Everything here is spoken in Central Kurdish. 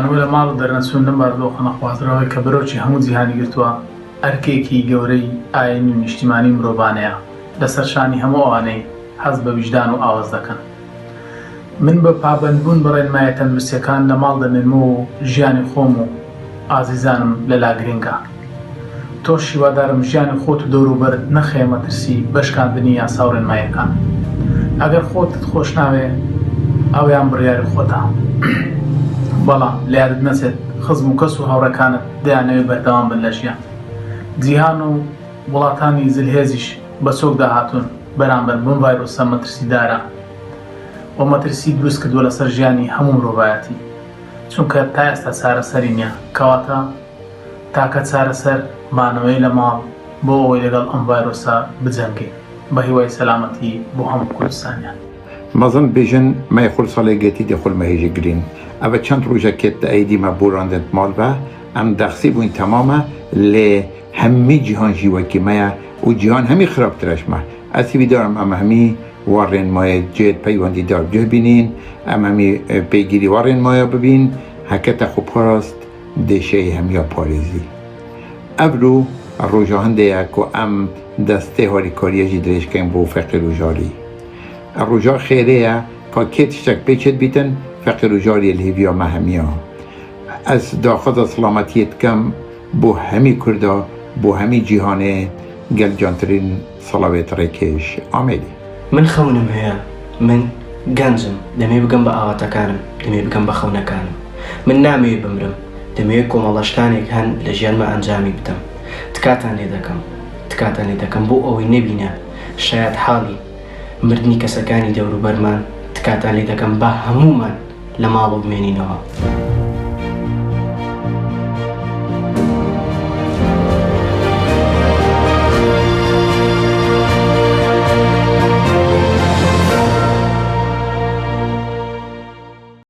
مانەوە لە ماڵ و دەرنەچوون لەم باردۆخە نەخوازرەوەی کە بەرەوکی هەموو جیهانی گرتووە ئەرکێکی گەورەی ئاینی و نیشتیمانی مرۆڤانەیە لەسەر شانی هەموو ئەوانەی حەز بە ویجدان و ئاواز دەکەن. من بە پابەندبوون بە ڕێنمایە تەندروستیەکان لە ماڵ دەمێنمەوە و ژیانی خۆم و ئازیزانم لەلا گرنگە. تۆش هیوادارم ژیانی خۆت و دەوروبەرت نەخەیە مەترسی بەشکاندنی یاسا و ڕێنماییەکان. ئەگەر خۆتت خۆش ناوێ ئەویان بڕیاری خۆتە. بەڵام لە یادت نەچێت خزم و کەس و هاوڕەکانت دەیانەوێت بەردەوام بن لە ژیان. جیهان و وڵاتانی زلهێزیش بە چۆک داهاتوون بەرامبەر بەم ڤایرۆسە مەترسیدارە و مەترسی دروست کردووە لەسەر ژیانی هەموو مرۆڤایەتی، چونکە تا ئێستا چارەسەری نییە، کەواتە تاکە چارەسەر مانەوەی لە ماڵ بۆ ئەوەی لەگەڵ ئەم ڤایرۆسە بجەنگێ بە هیوای سەلامەتی بۆ هەموو کوردستانیان. مەزن بێژن مای خولسەڵێگەتی دەخۆڵمەهێژی گرین ئەوە چەند ڕۆژەکێت ئەیدیمە بۆ ڕاندن ماڵ بە ئەم دەخسی بووین تەمامە لێ هەممی جیهان ژیوەکیمەیە و جیهان هەمی خراپترەشمە. ئەسیبی دارم ئەمە هەمی وەڕێنمایە جێت پەیوەندی دار جێ بینین، ئەم هەمی پێگیری وەڕێنمایە ببین هەکەتە خوپەڕاست دێشەی هەمیە پارێزی. ئەبرو ڕۆژە هەندەیە کۆ ئەم دەستێ هاریکاریەژی درێژکەین بۆ فەقیر و ژاری. ڕۆژا خێرەیە کە کێت شتێک پێچێت بیتن فەقیر و ژاری لهێڤیا مەهەمیە. ئەس داخەزە سڵامەتیت کەم بۆ هەمی کووردا بۆ هەمی جیهانێ گەلجانترین سەڵاوێت ڕێکێش ئامێدی. من خەونم هەیە، من گەنجم، دەمێ بگەم بە ئاواتەکانم، دەمێ بگەم بە خەونەکانم. من نامەوێ بمرم، دەمەوێت کۆمەڵەشتانێک هەن لە ژیانمە ئەنجامی بدەم. تکاتان لێ دەکەم بۆ ئەوەی نەبینە شاید حاڵی مردنی کەسەکانی دەوروبەرمان، تکاتان لێ دەکەم بە هەمومان لە ماڵ و بمێنینەوە.